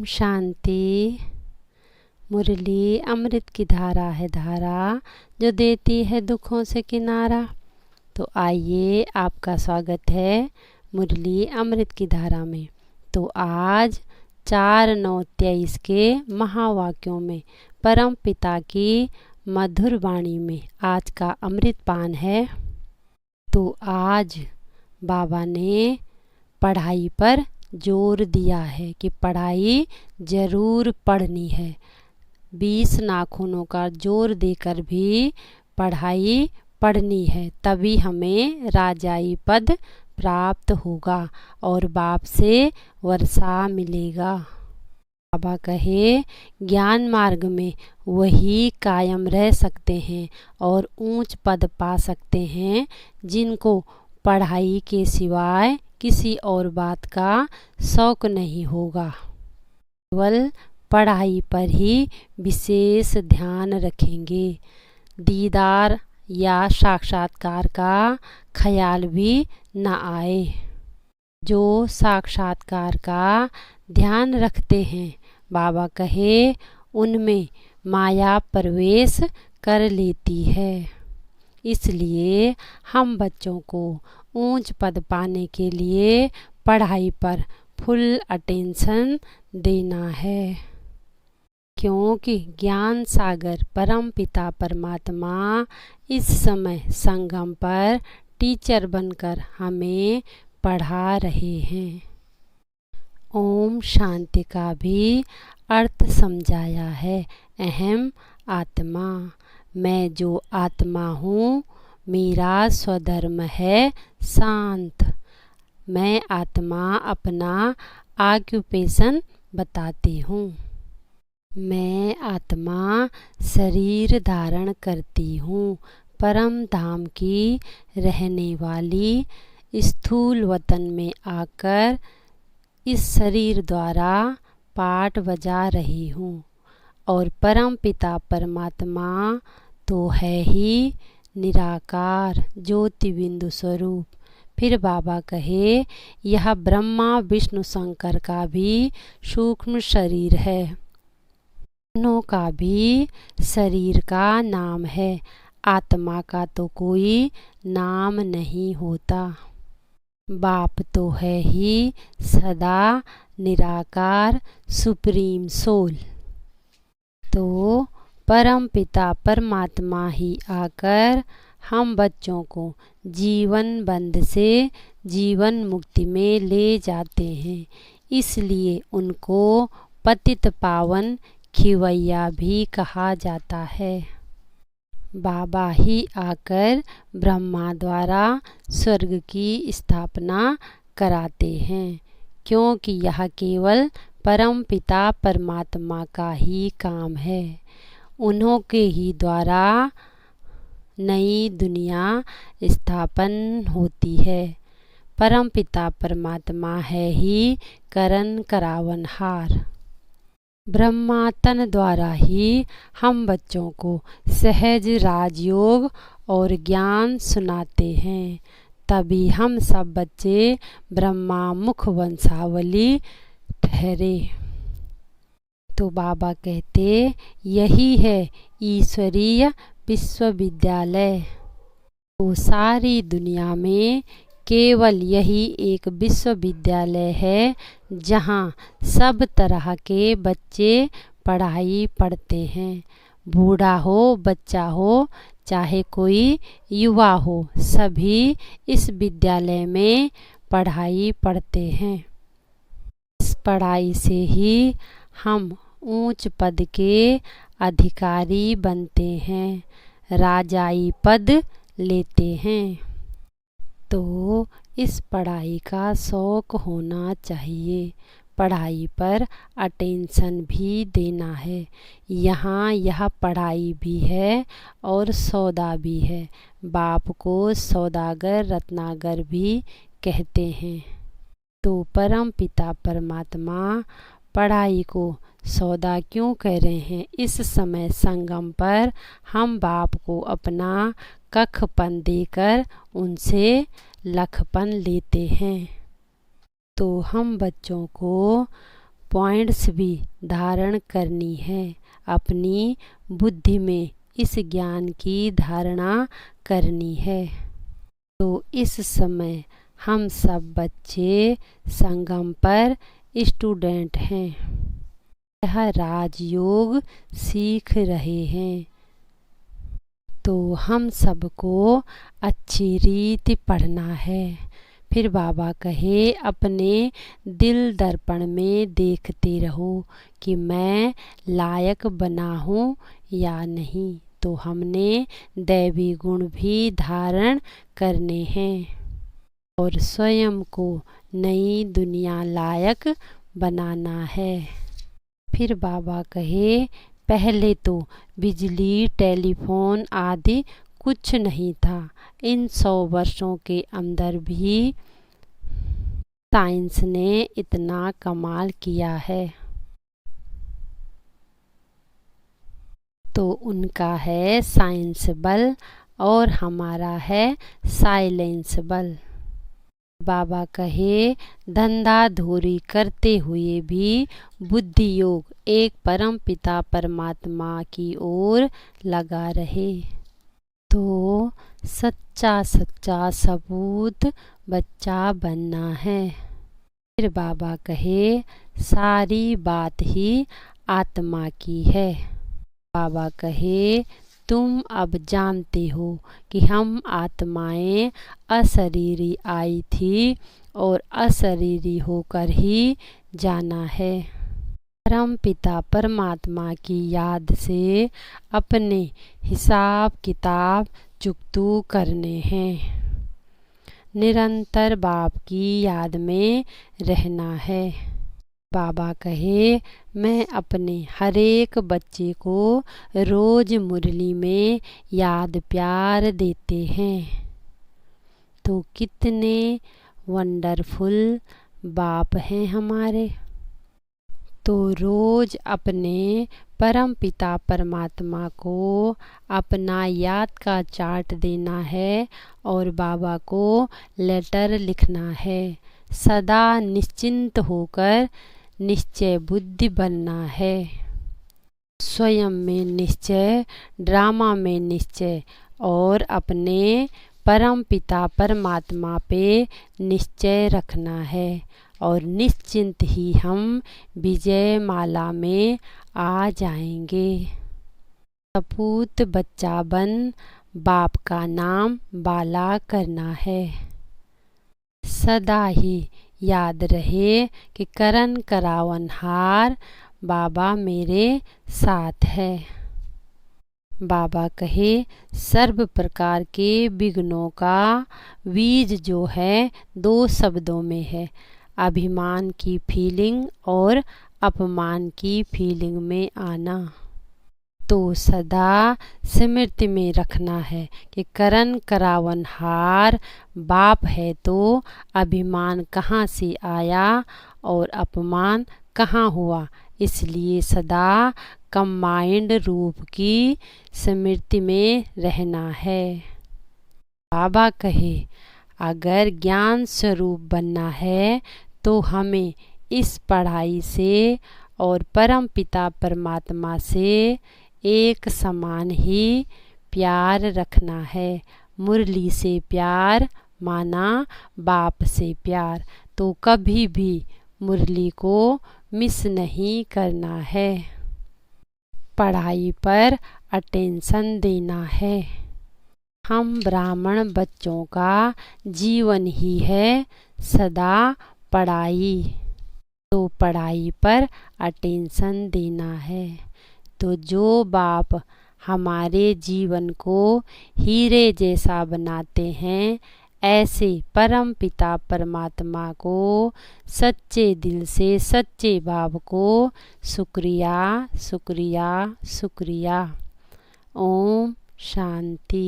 शांति। मुरली अमृत की धारा है धारा, जो देती है दुखों से किनारा। तो आइए, आपका स्वागत है मुरली अमृत की धारा में। तो आज 4/9/23 के महावाक्यों में परम पिता की मधुर वाणी में आज का अमृत पान है। तो आज बाबा ने पढ़ाई पर जोर दिया है कि पढ़ाई ज़रूर पढ़नी है। 20 नाखूनों का जोर देकर भी पढ़ाई पढ़नी है, तभी हमें राजाई पद प्राप्त होगा और बाप से वर्षा मिलेगा। बाबा कहे, ज्ञान मार्ग में वही कायम रह सकते हैं और ऊंच पद पा सकते हैं जिनको पढ़ाई के सिवाय किसी और बात का शौक नहीं होगा। केवल पढ़ाई पर ही विशेष ध्यान रखेंगे। दीदार या साक्षात्कार का ख्याल भी न आए। जो साक्षात्कार का ध्यान रखते हैं, बाबा कहे, उनमें माया प्रवेश कर लेती है। इसलिए हम बच्चों को ऊंच पद पाने के लिए पढ़ाई पर फुल अटेंशन देना है, क्योंकि ज्ञान सागर परम पिता परमात्मा इस समय संगम पर टीचर बनकर हमें पढ़ा रहे हैं। ओम शांति का भी अर्थ समझाया है। अहम आत्मा, मैं जो आत्मा हूँ, मेरा स्वधर्म है शांत। मैं आत्मा अपना ऑक्यूपेशन बताती हूँ। मैं आत्मा शरीर धारण करती हूँ। परम धाम की रहने वाली स्थूल वतन में आकर इस शरीर द्वारा पाठ बजा रही हूँ। और परम पिता परमात्मा तो है ही निराकार ज्योति बिंदु स्वरूप। फिर बाबा कहे, यह ब्रह्मा विष्णु शंकर का भी सूक्ष्म शरीर है। दोनों का भी शरीर का नाम है, आत्मा का तो कोई नाम नहीं होता। बाप तो है ही सदा निराकार सुप्रीम सोल। तो परम पिता परमात्मा ही आकर हम बच्चों को जीवन बंध से जीवन मुक्ति में ले जाते हैं। इसलिए उनको पतित पावन खिवैया भी कहा जाता है। बाबा ही आकर ब्रह्मा द्वारा स्वर्ग की स्थापना कराते हैं, क्योंकि यह केवल परम पिता परमात्मा का ही काम है। उन्हों के ही द्वारा नई दुनिया स्थापन होती है। परम पिता परमात्मा है ही करन करावनहार। ब्रह्मा तन द्वारा ही हम बच्चों को सहज राजयोग और ज्ञान सुनाते हैं, तभी हम सब बच्चे ब्रह्मा मुख वंशावली ठहरे। तो बाबा कहते, यही है ईश्वरीय विश्वविद्यालय। तो सारी दुनिया में केवल यही एक विश्वविद्यालय है जहाँ सब तरह के बच्चे पढ़ाई पढ़ते हैं। बूढ़ा हो, बच्चा हो, चाहे कोई युवा हो, सभी इस विद्यालय में पढ़ाई पढ़ते हैं। इस पढ़ाई से ही हम ऊंच पद के अधिकारी बनते हैं, राजाई पद लेते हैं। तो इस पढ़ाई का शौक होना चाहिए। पढ़ाई पर अटेंशन भी देना है। यहाँ यह पढ़ाई भी है और सौदा भी है। बाप को सौदागर रत्नागर भी कहते हैं। तो परम पिता परमात्मा पढ़ाई को सौदा क्यों कह रहे हैं? इस समय संगम पर हम बाप को अपना कखपन देकर उनसे लखपन लेते हैं। तो हम बच्चों को पॉइंट्स भी धारण करनी है। अपनी बुद्धि में इस ज्ञान की धारणा करनी है। तो इस समय हम सब बच्चे संगम पर स्टूडेंट हैं। यह राजयोग सीख रहे हैं। तो हम सबको अच्छी रीति पढ़ना है। फिर बाबा कहे अपने दिल दर्पण में देखते रहो कि मैं लायक बना हूँ या नहीं। तो हमने दैवी गुण भी धारण करने हैं और स्वयं को नई दुनिया लायक बनाना है। फिर बाबा कहे पहले तो बिजली, टेलीफोन आदि कुछ नहीं था। इन 100 वर्षों के अंदर भी साइंस ने इतना कमाल किया है। तो उनका है साइंस बल और हमारा है साइलेंस बल। बाबा कहे धंधा धोरी करते हुए भी बुद्धि योग एक परम पिता परमात्मा की ओर लगा रहे। तो सच्चा सच्चा सबूत बच्चा बनना है। फिर बाबा कहे सारी बात ही आत्मा की है। बाबा कहे तुम अब जानते हो कि हम आत्माएं अशरीरी आई थी और अशरीरी होकर ही जाना है। परम पिता परमात्मा की याद से अपने हिसाब किताब चुकतू करने हैं। निरंतर बाप की याद में रहना है। बाबा कहे मैं अपने हर एक बच्चे को रोज मुरली में याद प्यार देते हैं। तो कितने वंडरफुल बाप हैं हमारे। तो रोज अपने परम पिता परमात्मा को अपना याद का चार्ट देना है और बाबा को लेटर लिखना है। सदा निश्चिंत होकर निश्चय बुद्धि बनना है। स्वयं में निश्चय, ड्रामा में निश्चय और अपने परम पिता परमात्मा पे निश्चय रखना है और निश्चिंत ही हम विजय माला में आ जाएंगे। सपूत बच्चा बन बाप का नाम बाला करना है। सदा ही याद रहे कि करन करावन हार बाबा मेरे साथ है। बाबा कहे सर्व प्रकार के विघ्नों का बीज जो है 2 शब्दों में है, अभिमान की फीलिंग और अपमान की फीलिंग में आना। तो सदा स्मृति में रखना है कि करन करावन हार बाप है तो अभिमान कहाँ से आया और अपमान कहाँ हुआ। इसलिए सदा कंबाइंड रूप की स्मृति में रहना है। बाबा कहे अगर ज्ञान स्वरूप बनना है तो हमें इस पढ़ाई से और परम पिता परमात्मा से एक समान ही प्यार रखना है। मुरली से प्यार माना बाप से प्यार। तो कभी भी मुरली को मिस नहीं करना है। पढ़ाई पर अटेंशन देना है। हम ब्राह्मण बच्चों का जीवन ही है सदा पढ़ाई। तो पढ़ाई पर अटेंशन देना है। तो जो बाप हमारे जीवन को हीरे जैसा बनाते हैं ऐसे परम पिता परमात्मा को सच्चे दिल से सच्चे बाप को शुक्रिया शुक्रिया शुक्रिया। ओम शांति।